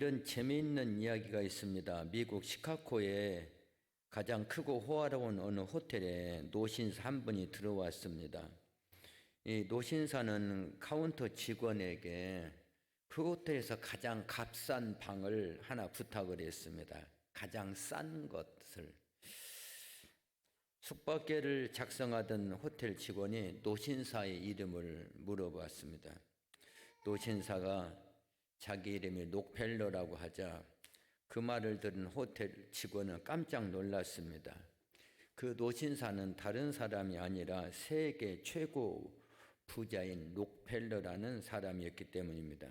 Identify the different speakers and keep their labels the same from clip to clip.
Speaker 1: 이런 재미있는 이야기가 있습니다. 미국 시카고에 가장 크고 호화로운 어느 호텔에 노신사 한 분이 들어왔습니다. 이 노신사는 카운터 직원에게 그 호텔에서 가장 값싼 방을 하나 부탁을 했습니다. 가장 싼 것을. 숙박계를 작성하던 호텔 직원이 노신사의 이름을 물어봤습니다. 노신사가 자기 이름이 록펠러라고 하자 그 말을 들은 호텔 직원은 깜짝 놀랐습니다. 그 노신사는 다른 사람이 아니라 세계 최고 부자인 록펠러라는 사람이었기 때문입니다.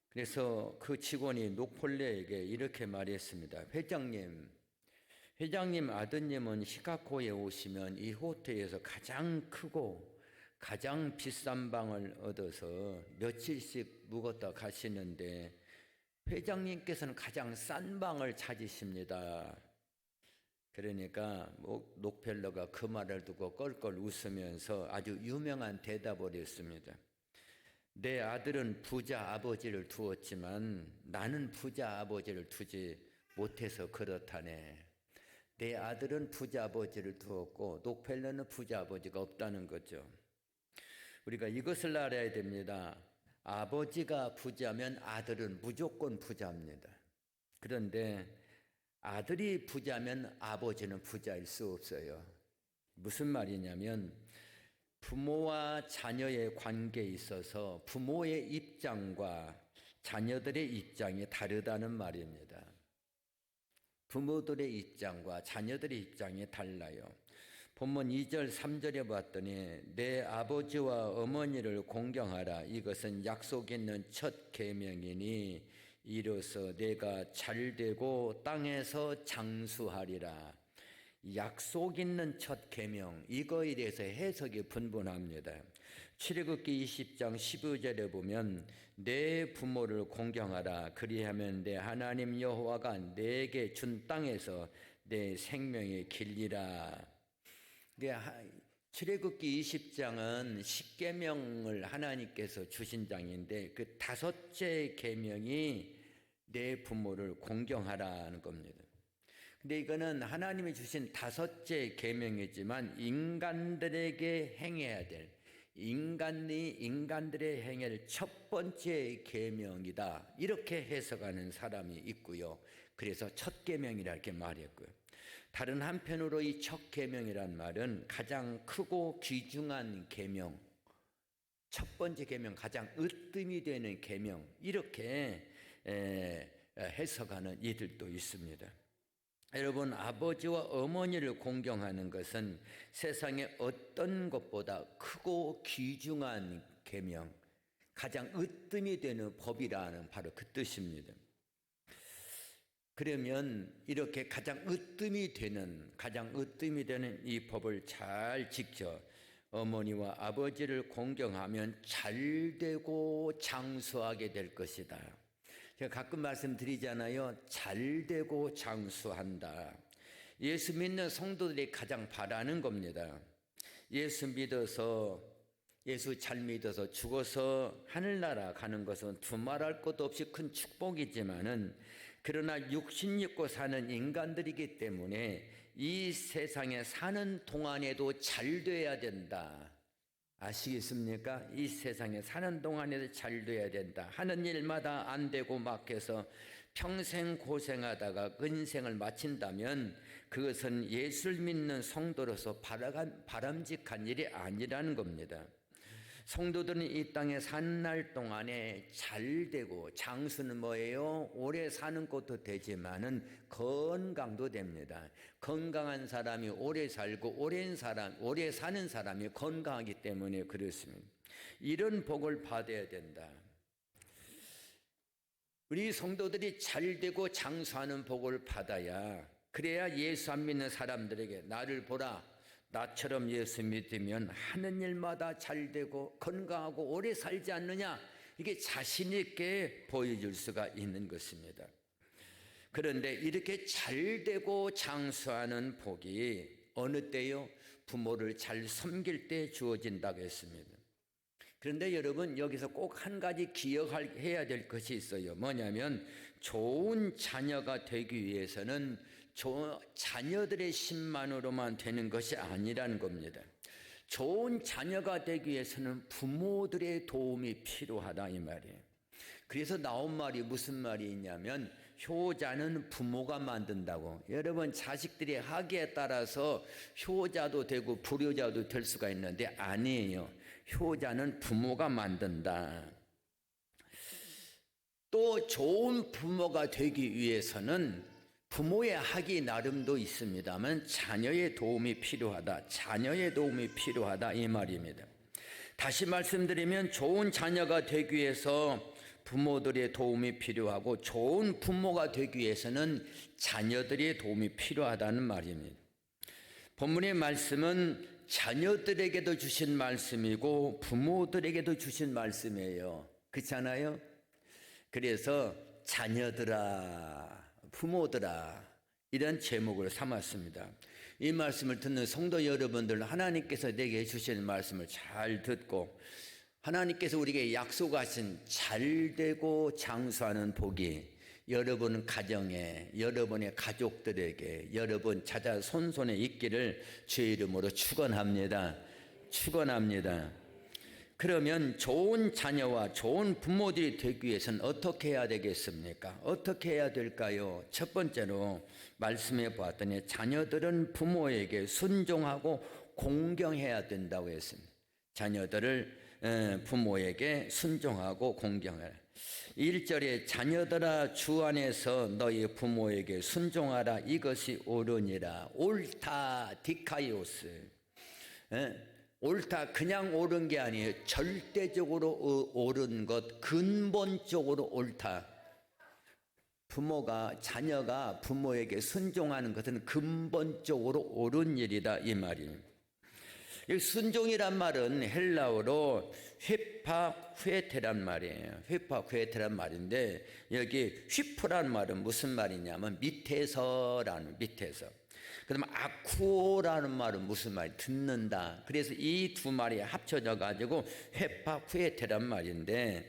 Speaker 1: 그래서 그 직원이 록펠러에게 이렇게 말했습니다. 회장님 아드님은 시카고에 오시면 이 호텔에서 가장 크고 가장 비싼 방을 얻어서 며칠씩 묵었다 가시는데 회장님께서는 가장 싼 방을 찾으십니다. 그러니까 록펠러가 그 말을 듣고 껄껄 웃으면서 아주 유명한 대답을 했습니다. 내 아들은 부자 아버지를 두었지만 나는 부자 아버지를 두지 못해서 그렇다네. 내 아들은 부자 아버지를 두었고 록펠러는 부자 아버지가 없다는 거죠. 우리가 이것을 알아야 됩니다. 아버지가 부자면 아들은 무조건 부자입니다. 그런데 아들이 부자면 아버지는 부자일 수 없어요. 무슨 말이냐면 부모와 자녀의 관계에 있어서 부모의 입장과 자녀들의 입장이 다르다는 말입니다. 부모들의 입장과 자녀들의 입장이 달라요. 본문 2절 3절에 봤더니 내 아버지와 어머니를 공경하라. 이것은 약속 있는 첫 계명이니 이로써 내가 잘되고 땅에서 장수하리라. 약속 있는 첫 계명, 이거에 대해서 해석이 분분합니다. 출애굽기 20장 15절에 보면 내 부모를 공경하라. 그리하면 내 하나님 여호와가 내게 준 땅에서 내 생명이 길리라. 출애굽기 20장은 10계명을 하나님께서 주신 장인데 그 다섯째 계명이 내 부모를 공경하라는 겁니다. 근데 이거는 하나님이 주신 다섯째 계명이지만 인간들에게 행해야 될 인간들의 행할 첫 번째 계명이다. 이렇게 해석하는 사람이 있고요. 그래서 첫 계명이라 이렇게 말했고요. 다른 한편으로 이 첫 계명이란 말은 가장 크고 귀중한 계명, 첫 번째 계명, 가장 으뜸이 되는 계명 이렇게 해석하는 이들도 있습니다. 여러분, 아버지와 어머니를 공경하는 것은 세상의 어떤 것보다 크고 귀중한 계명, 가장 으뜸이 되는 법이라는 바로 그 뜻입니다. 그러면 이렇게 가장 으뜸이 되는 이 법을 잘 지켜 어머니와 아버지를 공경하면 잘되고 장수하게 될 것이다. 제가 가끔 말씀드리잖아요. 잘되고 장수한다. 예수 믿는 성도들이 가장 바라는 겁니다. 예수 잘 믿어서 죽어서 하늘나라 가는 것은 두말할 것도 없이 큰 축복이지만은 그러나 육신 입고 사는 인간들이기 때문에 이 세상에 사는 동안에도 잘 돼야 된다. 아시겠습니까? 이 세상에 사는 동안에도 잘 돼야 된다. 하는 일마다 안 되고 막해서 평생 고생하다가 인생을 마친다면 그것은 예수를 믿는 성도로서 바람직한 일이 아니라는 겁니다. 성도들은 이 땅에 사는 날 동안에 잘 되고, 장수는 뭐예요? 오래 사는 것도 되지만은 건강도 됩니다. 건강한 사람이 오래 살고 오래 사는 사람이 건강하기 때문에 그렇습니다. 이런 복을 받아야 된다. 우리 성도들이 잘 되고 장수하는 복을 받아야, 그래야 예수 안 믿는 사람들에게 나를 보라, 나처럼 예수 믿으면 하는 일마다 잘 되고 건강하고 오래 살지 않느냐, 이게 자신 있게 보여줄 수가 있는 것입니다. 그런데 이렇게 잘 되고 장수하는 복이 어느 때요? 부모를 잘 섬길 때 주어진다고 했습니다. 그런데 여러분 여기서 꼭 한 가지 기억해야 될 것이 있어요. 뭐냐면 좋은 자녀가 되기 위해서는 자녀들의 힘만으로만 되는 것이 아니라는 겁니다. 좋은 자녀가 되기 위해서는 부모들의 도움이 필요하다 이 말이에요. 그래서 나온 말이 무슨 말이 있냐면 효자는 부모가 만든다고. 여러분 자식들의 학위에 따라서 효자도 되고 불효자도 될 수가 있는데 아니에요. 효자는 부모가 만든다. 또 좋은 부모가 되기 위해서는 부모의 학위 나름도 있습니다만 자녀의 도움이 필요하다. 자녀의 도움이 필요하다 이 말입니다. 다시 말씀드리면 좋은 자녀가 되기 위해서 부모들의 도움이 필요하고 좋은 부모가 되기 위해서는 자녀들의 도움이 필요하다는 말입니다. 본문의 말씀은 자녀들에게도 주신 말씀이고 부모들에게도 주신 말씀이에요. 그렇잖아요? 그래서 자녀들아, 부모들아 이런 제목을 삼았습니다. 이 말씀을 듣는 성도 여러분들, 하나님께서 내게 주신 말씀을 잘 듣고 하나님께서 우리에게 약속하신 잘되고 장수하는 복이 여러분 가정에, 여러분의 가족들에게, 여러분 자자 손손에 있기를 주의 이름으로 축원합니다. 축원합니다. 그러면 좋은 자녀와 좋은 부모들이 되기 위해서는 어떻게 해야 되겠습니까? 어떻게 해야 될까요? 첫 번째로 말씀해 보았더니 자녀들은 부모에게 순종하고 공경해야 된다고 했습니다. 자녀들을 부모에게 순종하고 공경하라. 1절에 자녀들아 주 안에서 너희 부모에게 순종하라. 이것이 옳으니라. 옳다 디카이오스. 옳다 그냥 옳은 게 아니에요. 절대적으로 옳은 것, 근본적으로 옳다. 자녀가 부모에게 순종하는 것은 근본적으로 옳은 일이다 이 말입니다. 순종이란 말은 헬라어로 휘파후에테란 말이에요. 휘파후에테란 말인데 여기 휘프란 말은 무슨 말이냐면 밑에서라는, 밑에서. 그다음에 아쿠오라는 말은 무슨 말이? 듣는다. 그래서 이 두 말이 합쳐져 가지고 휘파후에테란 말인데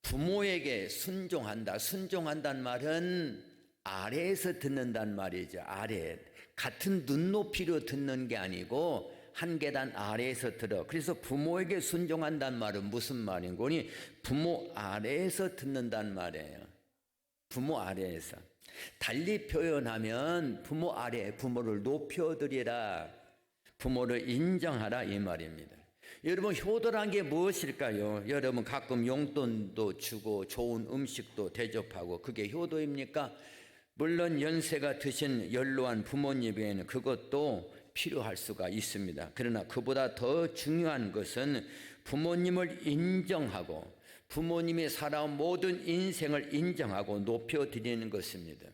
Speaker 1: 부모에게 순종한다. 순종한다는 말은 아래에서 듣는다는 말이죠. 아래. 같은 눈높이로 듣는 게 아니고 한 계단 아래에서 들어. 그래서 부모에게 순종한다는 말은 무슨 말인 거니? 부모 아래에서 듣는다는 말이에요. 부모 아래에서. 달리 표현하면 부모 아래, 부모를 높여드리라, 부모를 인정하라 이 말입니다. 여러분 효도란 게 무엇일까요? 여러분 가끔 용돈도 주고 좋은 음식도 대접하고 그게 효도입니까? 물론 연세가 드신 연로한 부모님에게는 그것도 필요할 수가 있습니다. 그러나 그보다 더 중요한 것은 부모님을 인정하고 부모님이 살아온 모든 인생을 인정하고 높여드리는 것입니다.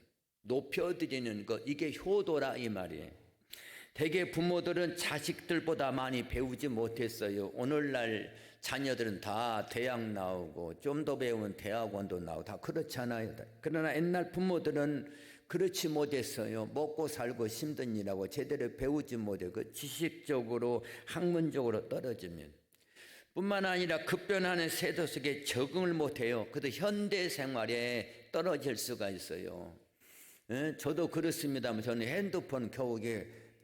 Speaker 1: 높여드리는 것, 이게 효도라 이 말이에요. 대개 부모들은 자식들보다 많이 배우지 못했어요. 오늘날 자녀들은 다 대학 나오고 좀 더 배우면 대학원도 나오고 다 그렇잖아요. 그러나 옛날 부모들은 그렇지 못했어요. 먹고 살고 힘든 일하고 제대로 배우지 못하고 지식적으로 학문적으로 떨어지면 뿐만 아니라 급변하는 세대 속에 적응을 못해요. 그래도 현대 생활에 떨어질 수가 있어요. 저도 그렇습니다만 저는 핸드폰 겨우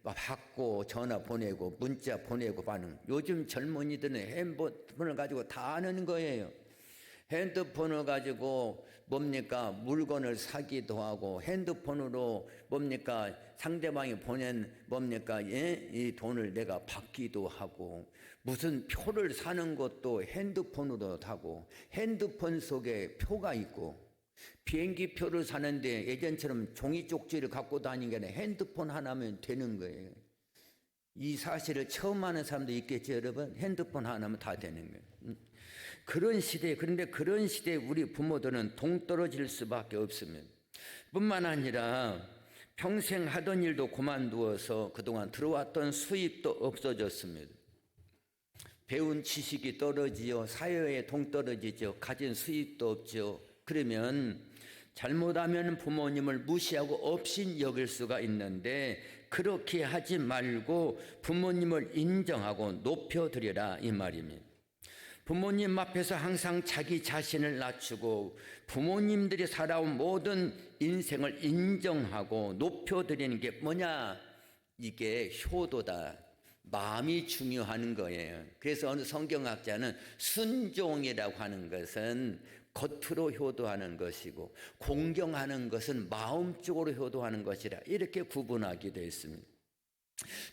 Speaker 1: 받고 전화 보내고 문자 보내고 하는, 요즘 젊은이들은 핸드폰을 가지고 다 아는 거예요. 핸드폰을 가지고 뭡니까 물건을 사기도 하고 핸드폰으로 뭡니까 상대방이 보낸 뭡니까 이 돈을 내가 받기도 하고 무슨 표를 사는 것도 핸드폰으로 하고 핸드폰 속에 표가 있고 비행기 표를 사는데 예전처럼 종이 쪽지를 갖고 다니는 게 아니라 핸드폰 하나면 되는 거예요. 이 사실을 처음 아는 사람도 있겠죠, 여러분. 핸드폰 하나면 다 되는 거예요. 그런 시대에, 그런데 그런 시대에 우리 부모들은 동떨어질 수밖에 없습니다. 뿐만 아니라 평생 하던 일도 그만두어서 그동안 들어왔던 수입도 없어졌습니다. 배운 지식이 떨어지요, 사회에 동떨어지죠, 가진 수입도 없죠. 그러면 잘못하면 부모님을 무시하고 업신 여길 수가 있는데 그렇게 하지 말고 부모님을 인정하고 높여드리라 이 말입니다. 부모님 앞에서 항상 자기 자신을 낮추고 부모님들이 살아온 모든 인생을 인정하고 높여드리는 게 뭐냐? 이게 효도다. 마음이 중요한 거예요. 그래서 어느 성경학자는 순종이라고 하는 것은 겉으로 효도하는 것이고 공경하는 것은 마음적으로 효도하는 것이라 이렇게 구분하기도 했습니다.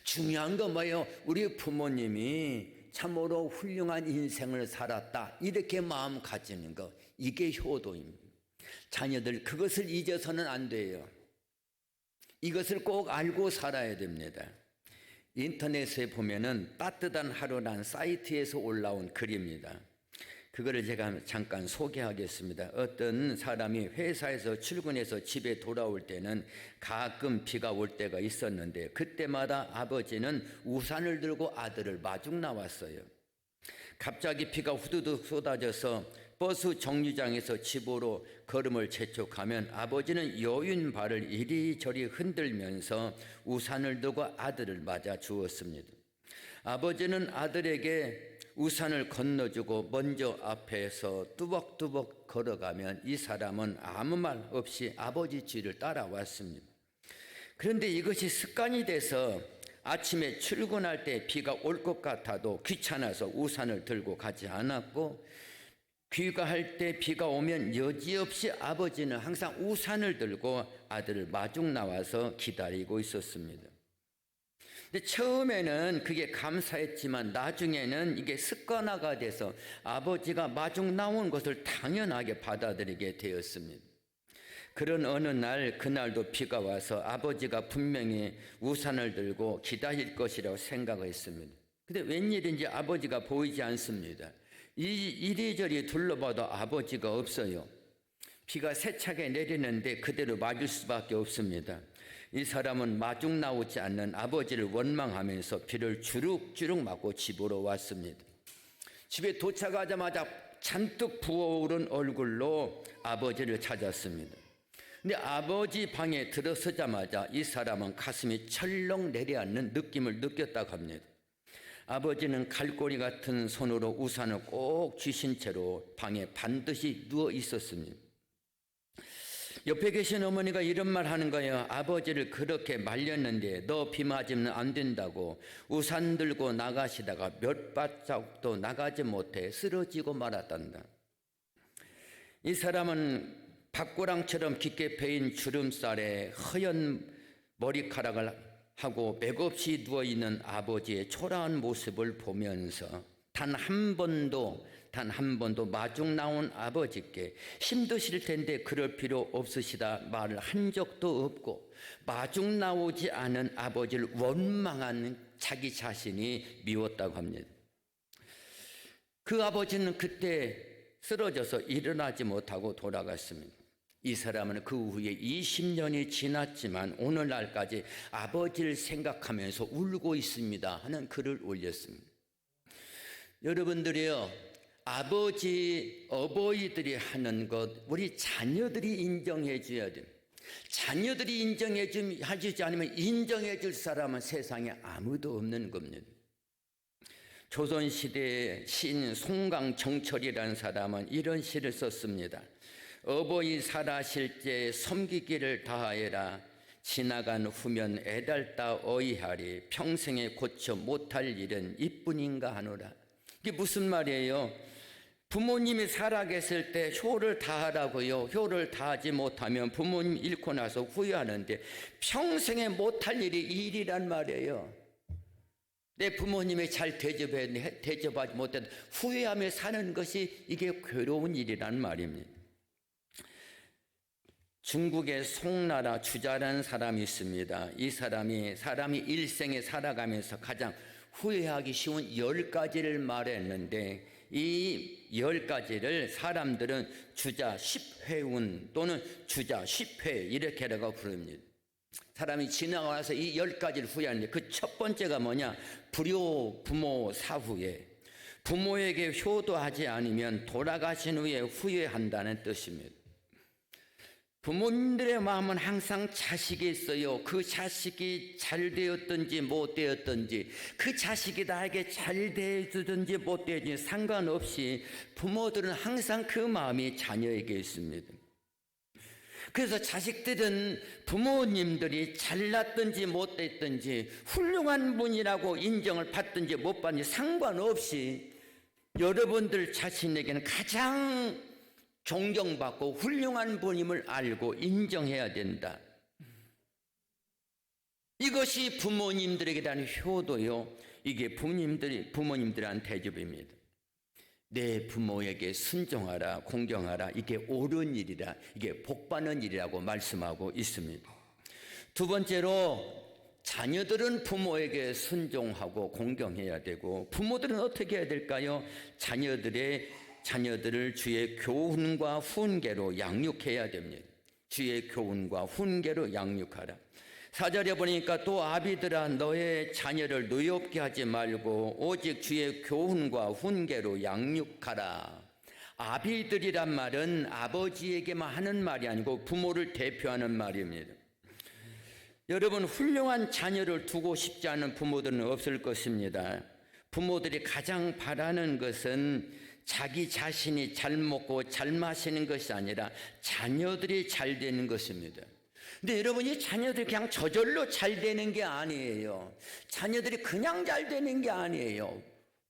Speaker 1: 중요한 건 뭐예요? 우리 부모님이 참으로 훌륭한 인생을 살았다 이렇게 마음 가지는 것, 이게 효도입니다. 자녀들 그것을 잊어서는 안 돼요. 이것을 꼭 알고 살아야 됩니다. 인터넷에 보면은 따뜻한 하루란 사이트에서 올라온 글입니다. 그거를 제가 잠깐 소개하겠습니다. 어떤 사람이 회사에서 출근해서 집에 돌아올 때는 가끔 비가 올 때가 있었는데 그때마다 아버지는 우산을 들고 아들을 마중 나왔어요. 갑자기 비가 후두둑 쏟아져서 버스 정류장에서 집으로 걸음을 재촉하면 아버지는 여윈 발을 이리저리 흔들면서 우산을 들고 아들을 맞아 주었습니다. 아버지는 아들에게 우산을 건너주고 먼저 앞에서 뚜벅뚜벅 걸어가면 이 사람은 아무 말 없이 아버지 뒤를 따라왔습니다. 그런데 이것이 습관이 돼서 아침에 출근할 때 비가 올 것 같아도 귀찮아서 우산을 들고 가지 않았고 귀가할 때 비가 오면 여지없이 아버지는 항상 우산을 들고 아들을 마중 나와서 기다리고 있었습니다. 근데 처음에는 그게 감사했지만 나중에는 이게 습관화가 돼서 아버지가 마중 나온 것을 당연하게 받아들이게 되었습니다. 그런 어느 날 그날도 비가 와서 아버지가 분명히 우산을 들고 기다릴 것이라고 생각했습니다. 근데 웬일인지 아버지가 보이지 않습니다. 이리저리 둘러봐도 아버지가 없어요. 비가 세차게 내리는데 그대로 맞을 수밖에 없습니다. 이 사람은 마중 나오지 않는 아버지를 원망하면서 비를 주룩주룩 맞고 집으로 왔습니다. 집에 도착하자마자 잔뜩 부어오른 얼굴로 아버지를 찾았습니다. 근데 아버지 방에 들어서자마자 이 사람은 가슴이 철렁 내려앉는 느낌을 느꼈다고 합니다. 아버지는 갈고리 같은 손으로 우산을 꼭 쥐신 채로 방에 반드시 누워 있었습니다. 옆에 계신 어머니가 이런 말 하는 거예요. 아버지를 그렇게 말렸는데 너 비 맞으면 안 된다고 우산 들고 나가시다가 몇 발짝도 나가지 못해 쓰러지고 말았단다. 이 사람은 밭고랑처럼 깊게 패인 주름살에 허연 머리카락을 하고 맥없이 누워있는 아버지의 초라한 모습을 보면서 단 한 번도 마중 나온 아버지께 힘드실 텐데 그럴 필요 없으시다 말을 한 적도 없고 마중 나오지 않은 아버지를 원망하는 자기 자신이 미웠다고 합니다. 그 아버지는 그때 쓰러져서 일어나지 못하고 돌아갔습니다. 이 사람은 그 후에 20년이 지났지만 오늘날까지 아버지를 생각하면서 울고 있습니다 하는 글을 올렸습니다. 여러분들이요, 아버지, 어버이들이 하는 것 우리 자녀들이 인정해 줘야 돼요. 자녀들이 인정해 주지 않으면 인정해 줄 사람은 세상에 아무도 없는 겁니다. 조선시대의 시인 송강정철이라는 사람은 이런 시를 썼습니다. 어버이 살아실 때 섬기기를 다하여라. 지나간 후면 애달다 어이하리. 평생에 고쳐 못할 일은 이뿐인가 하노라. 이게 무슨 말이에요? 부모님이 살아계실 때 효를 다하라고요. 효를 다하지 못하면 부모님 잃고 나서 후회하는데 평생에 못할 일이 일이란 말이에요. 내 부모님이 잘 대접하지 못해도 후회하며 사는 것이 이게 괴로운 일이란 말입니다. 중국의 송나라 주자라는 사람이 있습니다. 이 사람이 일생에 살아가면서 가장 후회하기 쉬운 10가지를 말했는데 이 10가지를 사람들은 주자 10회운 또는 주자 10회 이렇게라고 부릅니다. 사람이 지나고 나서 이 10가지를 후회하는데 그 첫 번째가 뭐냐? 불효 부모 사후에 부모에게 효도하지 않으면 돌아가신 후에 후회한다는 뜻입니다. 부모님들의 마음은 항상 자식이 있어요. 그 자식이 잘 되었든지 못 되었든지, 그 자식이 나에게 잘 되었든지 못 되었든지 상관없이 부모들은 항상 그 마음이 자녀에게 있습니다. 그래서 자식들은 부모님들이 잘났든지 못됐든지 훌륭한 분이라고 인정을 받든지 못 받든지 상관없이 여러분들 자신에게는 가장 존경받고 훌륭한 분임을 알고 인정해야 된다. 이것이 부모님들에게 대한 효도요. 이게 부모님들에 대한 대접입니다. 내 부모에게 순종하라, 공경하라. 이게 옳은 일이라, 이게 복받는 일이라고 말씀하고 있습니다. 두 번째로 자녀들은 부모에게 순종하고 공경해야 되고, 부모들은 어떻게 해야 될까요? 자녀들을 주의 교훈과 훈계로 양육해야 됩니다. 주의 교훈과 훈계로 양육하라. 4절에 보니까 또 아비들아 너의 자녀를 노엽게 하지 말고 오직 주의 교훈과 훈계로 양육하라. 아비들이란 말은 아버지에게만 하는 말이 아니고 부모를 대표하는 말입니다. 여러분, 훌륭한 자녀를 두고 싶지 않은 부모들은 없을 것입니다. 부모들이 가장 바라는 것은 자기 자신이 잘 먹고 잘 마시는 것이 아니라 자녀들이 잘 되는 것입니다. 근데 여러분, 이 자녀들이 그냥 저절로 잘 되는 게 아니에요. 자녀들이 그냥 잘 되는 게 아니에요.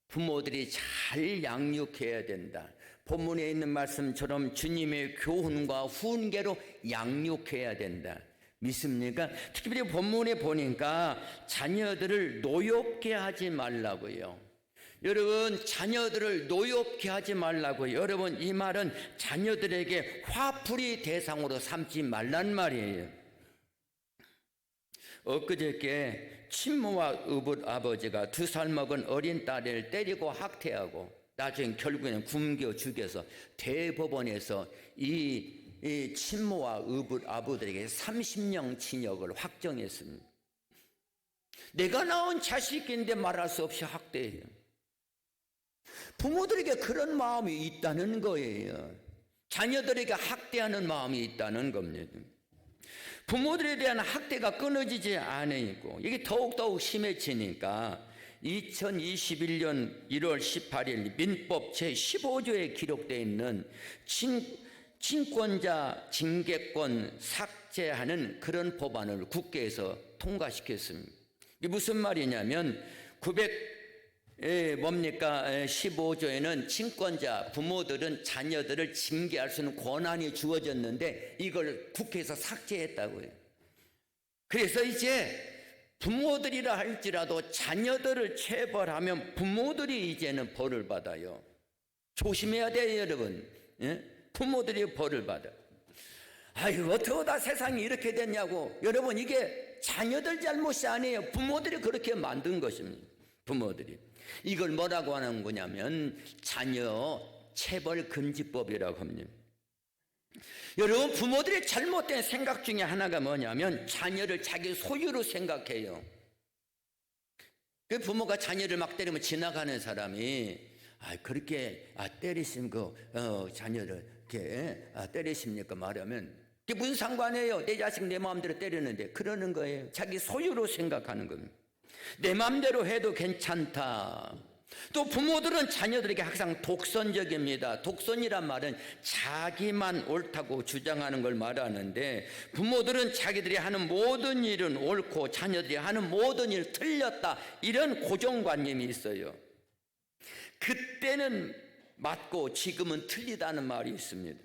Speaker 1: 부모들이 잘 양육해야 된다. 본문에 있는 말씀처럼 주님의 교훈과 훈계로 양육해야 된다. 믿습니까? 특별히 본문에 보니까 자녀들을 노엽게 하지 말라고요. 여러분, 자녀들을 노엽게 하지 말라고요. 여러분, 이 말은 자녀들에게 화풀이 대상으로 삼지 말란 말이에요. 엊그저께 친모와 아버지가 2살 먹은 어린 딸을 때리고 학대하고 나중에 결국에는 굶겨 죽여서 대법원에서 이 친모와 아버들에게 30년 징역을 확정했습니다. 내가 낳은 자식인데 말할 수 없이 학대해요. 부모들에게 그런 마음이 있다는 거예요. 자녀들에게 학대하는 마음이 있다는 겁니다. 부모들에 대한 학대가 끊어지지 않고 이게 더욱더욱 심해지니까 2021년 1월 18일 민법 제15조에 기록되어 있는 친권자 징계권 삭제하는 그런 법안을 국회에서 통과시켰습니다. 이게 무슨 말이냐면 15조에는 친권자, 부모들은 자녀들을 징계할 수 있는 권한이 주어졌는데 이걸 국회에서 삭제했다고요. 그래서 이제 부모들이라 할지라도 자녀들을 체벌하면 부모들이 이제는 벌을 받아요. 조심해야 돼요, 여러분. 예? 부모들이 벌을 받아. 아유, 어떡하다 세상이 이렇게 됐냐고. 여러분, 이게 자녀들 잘못이 아니에요. 부모들이 그렇게 만든 것입니다. 부모들이. 이걸 뭐라고 하는 거냐면 자녀 체벌 금지법이라고 합니다. 여러분, 부모들의 잘못된 생각 중에 하나가 뭐냐면 자녀를 자기 소유로 생각해요. 그 부모가 자녀를 막 때리면 지나가는 사람이 그렇게 때리신 자녀를 이렇게 때리십니까 말하면 그게 무슨 상관이에요? 내 자식 내 마음대로 때리는데. 그러는 거예요. 자기 소유로 생각하는 겁니다. 내 마음대로 해도 괜찮다. 또 부모들은 자녀들에게 항상 독선적입니다. 독선이란 말은 자기만 옳다고 주장하는 걸 말하는데, 부모들은 자기들이 하는 모든 일은 옳고 자녀들이 하는 모든 일 틀렸다, 이런 고정관념이 있어요. 그때는 맞고 지금은 틀리다는 말이 있습니다.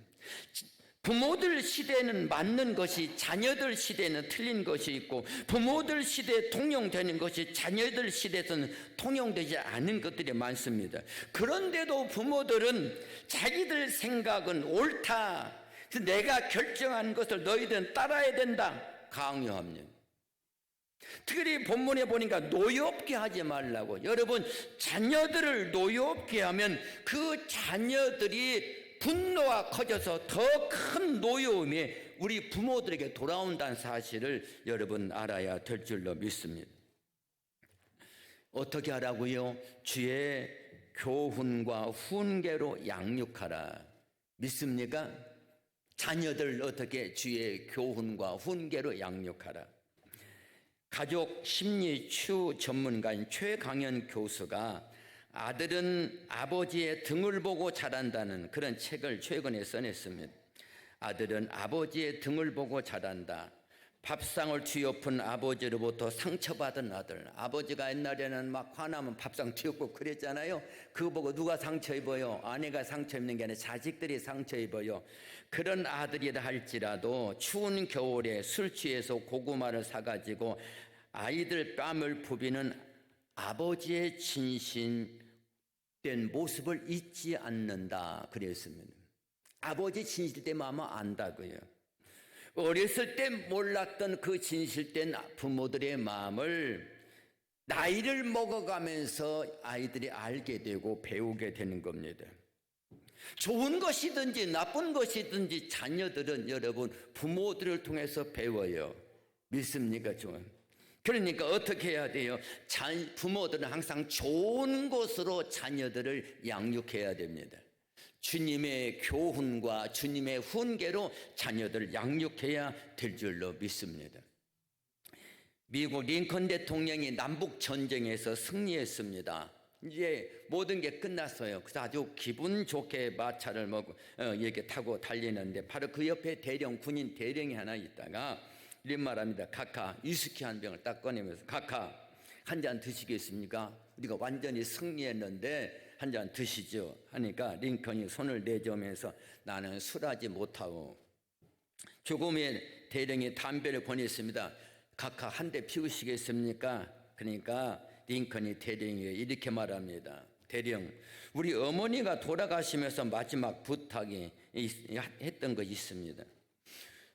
Speaker 1: 부모들 시대는 맞는 것이 자녀들 시대는 틀린 것이 있고, 부모들 시대에 통용되는 것이 자녀들 시대에서는 통용되지 않은 것들이 많습니다. 그런데도 부모들은 자기들 생각은 옳다, 그래서 내가 결정한 것을 너희들은 따라야 된다 강요합니다. 특히 본문에 보니까 노엽게 하지 말라고. 여러분, 자녀들을 노엽게 하면 그 자녀들이 분노가 커져서 더 큰 노여움이 우리 부모들에게 돌아온다는 사실을 여러분 알아야 될 줄로 믿습니다. 어떻게 하라고요? 주의 교훈과 훈계로 양육하라. 믿습니까? 자녀들 어떻게 주의 교훈과 훈계로 양육하라. 가족 심리 추 전문가인 최강현 교수가 아들은 아버지의 등을 보고 자란다는 그런 책을 최근에 써냈습니다. 아들은 아버지의 등을 보고 자란다. 밥상을 뒤엎은 아버지로부터 상처받은 아들. 아버지가 옛날에는 막 화나면 밥상 뒤엎고 그랬잖아요. 그거 보고 누가 상처 입어요? 아내가 상처 입는 게 아니라 자식들이 상처 입어요. 그런 아들이라 할지라도 추운 겨울에 술 취해서 고구마를 사가지고 아이들 뺨을 부비는 아버지의 진심된 모습을 잊지 않는다 그랬습니다. 아버지 진실된 마음을 안다고요. 어렸을 때 몰랐던 그 진실된 부모들의 마음을 나이를 먹어가면서 아이들이 알게 되고 배우게 되는 겁니다. 좋은 것이든지 나쁜 것이든지 자녀들은 여러분 부모들을 통해서 배워요. 믿습니까? 그러니까 어떻게 해야 돼요? 부모들은 항상 좋은 것으로 자녀들을 양육해야 됩니다. 주님의 교훈과 주님의 훈계로 자녀들을 양육해야 될 줄로 믿습니다. 미국 링컨 대통령이 남북 전쟁에서 승리했습니다. 이제 모든 게 끝났어요. 그래서 아주 기분 좋게 마차를 이렇게 타고 달리는데 바로 그 옆에 군인 대령이 하나 있다가 이런 말합니다. 카카, 위스키 한 병을 딱 꺼내면서 카카, 한 잔 드시겠습니까? 우리가 완전히 승리했는데 한 잔 드시죠 하니까 링컨이 손을 내저으면서 나는 술하지 못하고. 죽음의 대령이 담배를 권했습니다. 카카, 한 대 피우시겠습니까? 그러니까 링컨이 대령에게 이렇게 말합니다. 대령, 우리 어머니가 돌아가시면서 마지막 부탁이 했던 것이 있습니다.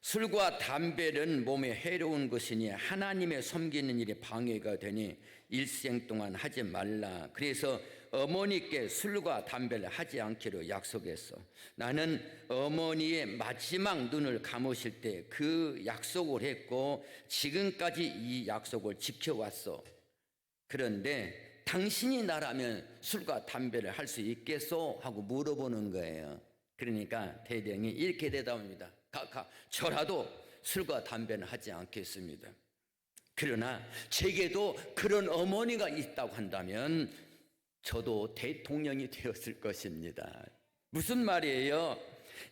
Speaker 1: 술과 담배는 몸에 해로운 것이니 하나님의 섬기는 일에 방해가 되니 일생 동안 하지 말라. 그래서 어머니께 술과 담배를 하지 않기로 약속했어. 나는 어머니의 마지막 눈을 감으실 때 그 약속을 했고 지금까지 이 약속을 지켜왔어. 그런데 당신이 나라면 술과 담배를 할 수 있겠소? 하고 물어보는 거예요. 그러니까 대령이 이렇게 대답합니다. 카카, 저라도 술과 담배는 하지 않겠습니다. 그러나 제게도 그런 어머니가 있다고 한다면 저도 대통령이 되었을 것입니다. 무슨 말이에요?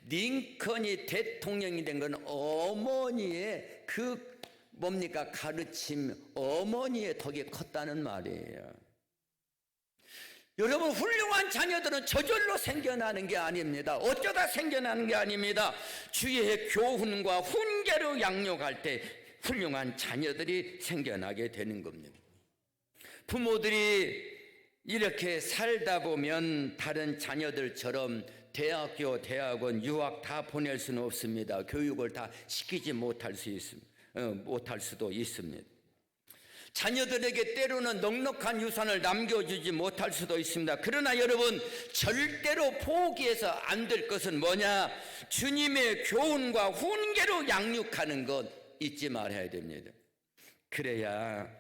Speaker 1: 링컨이 대통령이 된 건 어머니의 가르침, 어머니의 덕이 컸다는 말이에요. 여러분, 훌륭한 자녀들은 저절로 생겨나는 게 아닙니다. 어쩌다 생겨나는 게 아닙니다. 주의 교훈과 훈계로 양육할 때 훌륭한 자녀들이 생겨나게 되는 겁니다. 부모들이 이렇게 살다 보면 다른 자녀들처럼 대학교, 대학원, 유학 다 보낼 수는 없습니다. 교육을 다 시키지 못할 수도 있습니다. 자녀들에게 때로는 넉넉한 유산을 남겨주지 못할 수도 있습니다. 그러나 여러분, 절대로 포기해서 안 될 것은 뭐냐? 주님의 교훈과 훈계로 양육하는 것 잊지 말아야 됩니다. 그래야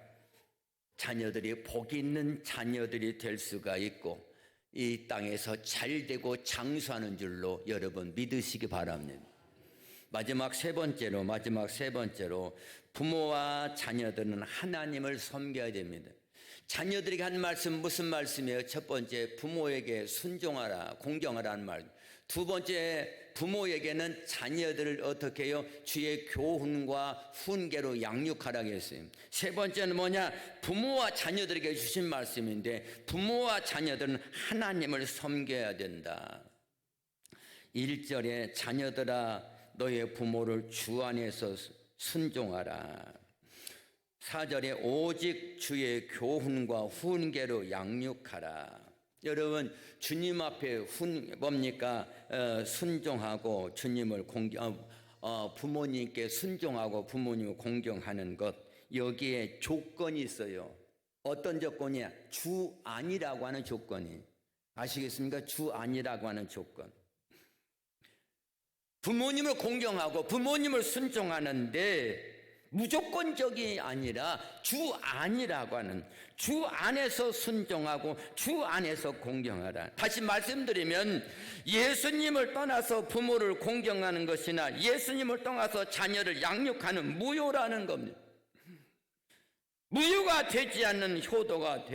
Speaker 1: 자녀들이 복 있는 자녀들이 될 수가 있고 이 땅에서 잘되고 장수하는 줄로 여러분 믿으시기 바랍니다. 마지막 세 번째로 부모와 자녀들은 하나님을 섬겨야 됩니다. 자녀들에게 한 말씀 무슨 말씀이에요? 첫 번째, 부모에게 순종하라, 공경하라는 말. 두 번째, 부모에게는 자녀들을 어떻게 해요? 주의 교훈과 훈계로 양육하라고 했어요. 세 번째는 뭐냐? 부모와 자녀들에게 주신 말씀인데 부모와 자녀들은 하나님을 섬겨야 된다. 1절에 자녀들아 너의 부모를 주 안에서 순종하라. 4절에 오직 주의 교훈과 훈계로 양육하라. 여러분, 주님 앞에 순종하고 주님을 부모님께 순종하고 부모님을 공경하는 것, 여기에 조건이 있어요. 어떤 조건이야? 주 안이라고 하는 조건이. 아시겠습니까? 주 안이라고 하는 조건. 부모님을 공경하고 부모님을 순종하는데 무조건적이 아니라 주 안이라고 하는, 주 안에서 순종하고 주 안에서 공경하라. 다시 말씀드리면 예수님을 떠나서 부모를 공경하는 것이나 예수님을 떠나서 자녀를 양육하는 무효라는 겁니다. 무효가 되지 않는 효도가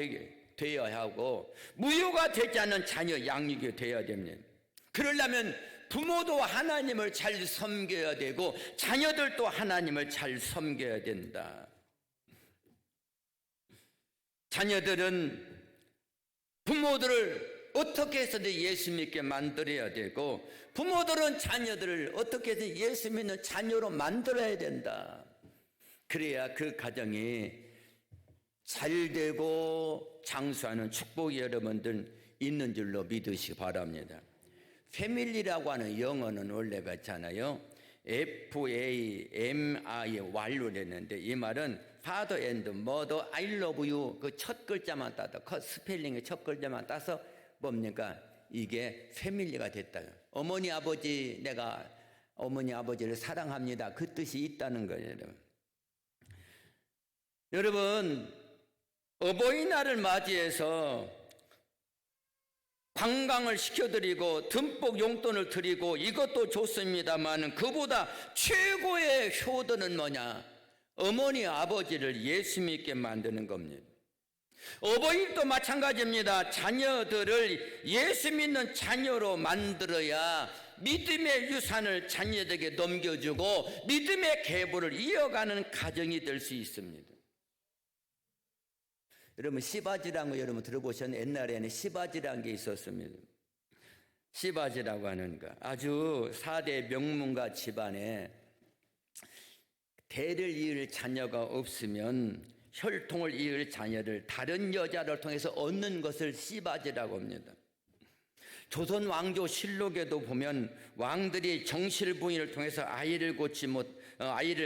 Speaker 1: 되어야 하고 무효가 되지 않는 자녀 양육이 되어야 됩니다. 그러려면 부모도 하나님을 잘 섬겨야 되고 자녀들도 하나님을 잘 섬겨야 된다. 자녀들은 부모들을 어떻게 해서든 예수 믿게 만들어야 되고 부모들은 자녀들을 어떻게 해서든 예수 믿는 자녀로 만들어야 된다. 그래야 그 가정이 잘 되고 장수하는 축복이 여러분들 있는 줄로 믿으시기 바랍니다. 패밀리라고 하는 영어는 원래가 있잖아요. FAMI 완료를 했는데 이 말은 Father and Mother I love you 그 첫 글자만 따서 스펠링의 첫 글자만 따서 뭡니까? 이게 패밀리가 됐다. 어머니 아버지 내가 어머니 아버지를 사랑합니다. 그 뜻이 있다는 거예요. 여러분 어버이날을 맞이해서 관광을 시켜드리고 듬뿍 용돈을 드리고 이것도 좋습니다만 그보다 최고의 효도는 뭐냐? 어머니 아버지를 예수 믿게 만드는 겁니다. 어버이도 마찬가지입니다. 자녀들을 예수 믿는 자녀로 만들어야 믿음의 유산을 자녀들에게 넘겨주고 믿음의 계보를 이어가는 가정이 될 수 있습니다. 여러분 시바지라는 거 여러분 들어보셨나요? 옛날에는 시바지라는 게 있었습니다. 시바지라고 하는 거 아주 4대 명문가 집안에 대를 이을 자녀가 없으면 혈통을 이을 자녀를 다른 여자를 통해서 얻는 것을 시바지라고 합니다. 조선 왕조 실록에도 보면 왕들이 정실 부인을 통해서 아이를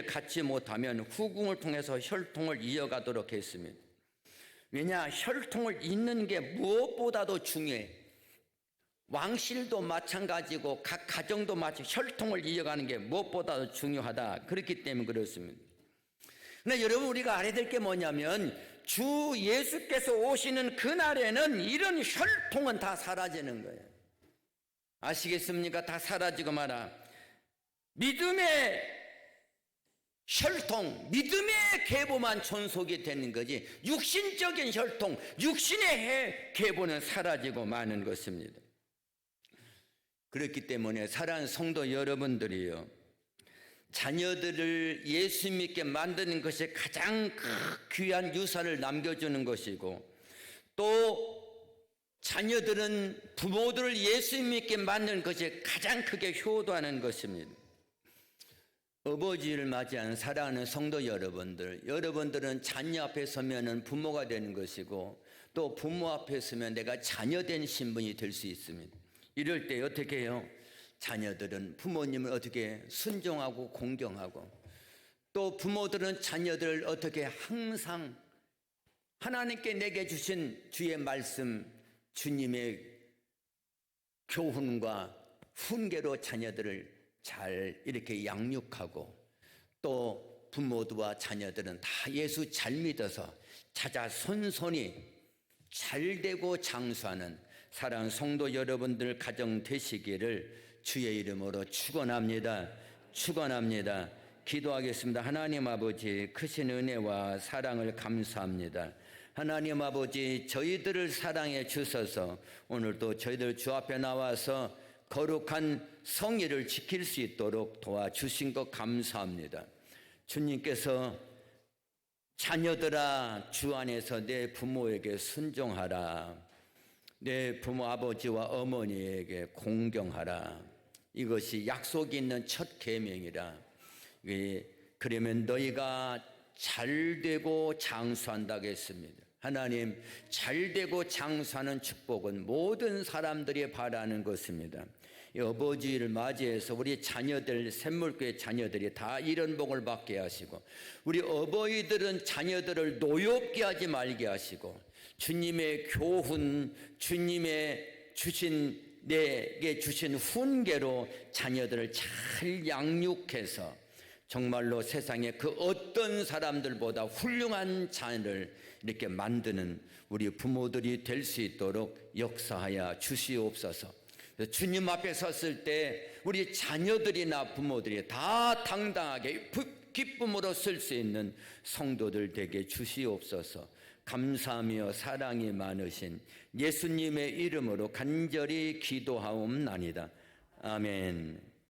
Speaker 1: 갖지 못하면 후궁을 통해서 혈통을 이어가도록 했습니다. 왜냐? 혈통을 잇는 게 무엇보다도 중요해. 왕실도 마찬가지고 각 가정도 혈통을 이어가는 게 무엇보다도 중요하다. 그렇기 때문에 그렇습니다. 근데 여러분 우리가 알아야 될 게 뭐냐면 주 예수께서 오시는 그날에는 이런 혈통은 다 사라지는 거예요. 아시겠습니까? 다 사라지고 말아. 믿음의 혈통, 믿음의 계보만 존속이 되는 거지 육신적인 혈통, 육신의 계보는 사라지고 마는 것입니다. 그렇기 때문에 사랑하는 성도 여러분들이요, 자녀들을 예수 믿게 만드는 것이 가장 귀한 유산을 남겨주는 것이고 또 자녀들은 부모들을 예수 믿게 만드는 것이 가장 크게 효도하는 것입니다. 어버이를 맞이하는 사랑하는 성도 여러분들, 여러분들은 자녀 앞에 서면 부모가 되는 것이고 또 부모 앞에 서면 내가 자녀된 신분이 될 수 있습니다. 이럴 때 어떻게 해요? 자녀들은 부모님을 어떻게 순종하고 공경하고 또 부모들은 자녀들을 어떻게 항상 하나님께 내게 주신 주의 말씀, 주님의 교훈과 훈계로 자녀들을 잘 이렇게 양육하고 또 부모들과 자녀들은 다 예수 잘 믿어서 찾아 손손이 잘 되고 장수하는 사랑하는 성도 여러분들 가정 되시기를 주의 이름으로 축원합니다. 축원합니다. 기도하겠습니다. 하나님 아버지 크신 은혜와 사랑을 감사합니다. 하나님 아버지 저희들을 사랑해 주셔서 오늘도 저희들 주 앞에 나와서 거룩한 성의를 지킬 수 있도록 도와주신 것 감사합니다. 주님께서 자녀들아 주 안에서 내 부모에게 순종하라, 내 부모 아버지와 어머니에게 공경하라. 이것이 약속이 있는 첫 계명이라. 그러면 너희가 잘되고 장수한다고 했습니다. 하나님, 잘되고 장수하는 축복은 모든 사람들이 바라는 것입니다. 이 어버이를 맞이해서 우리 자녀들, 샘물교회 자녀들이 다 이런 복을 받게 하시고 우리 어버이들은 자녀들을 노엽게 하지 말게 하시고 주님의 교훈, 주님의 내게 주신 훈계로 자녀들을 잘 양육해서 정말로 세상에 그 어떤 사람들보다 훌륭한 자녀를 이렇게 만드는 우리 부모들이 될 수 있도록 역사하여 주시옵소서. 주님 앞에 섰을 때 우리 자녀들이나 부모들이 다 당당하게 기쁨으로 쓸 수 있는 성도들 되게 주시옵소서. 감사하며 사랑이 많으신 예수님의 이름으로 간절히 기도하옵나이다. 아멘.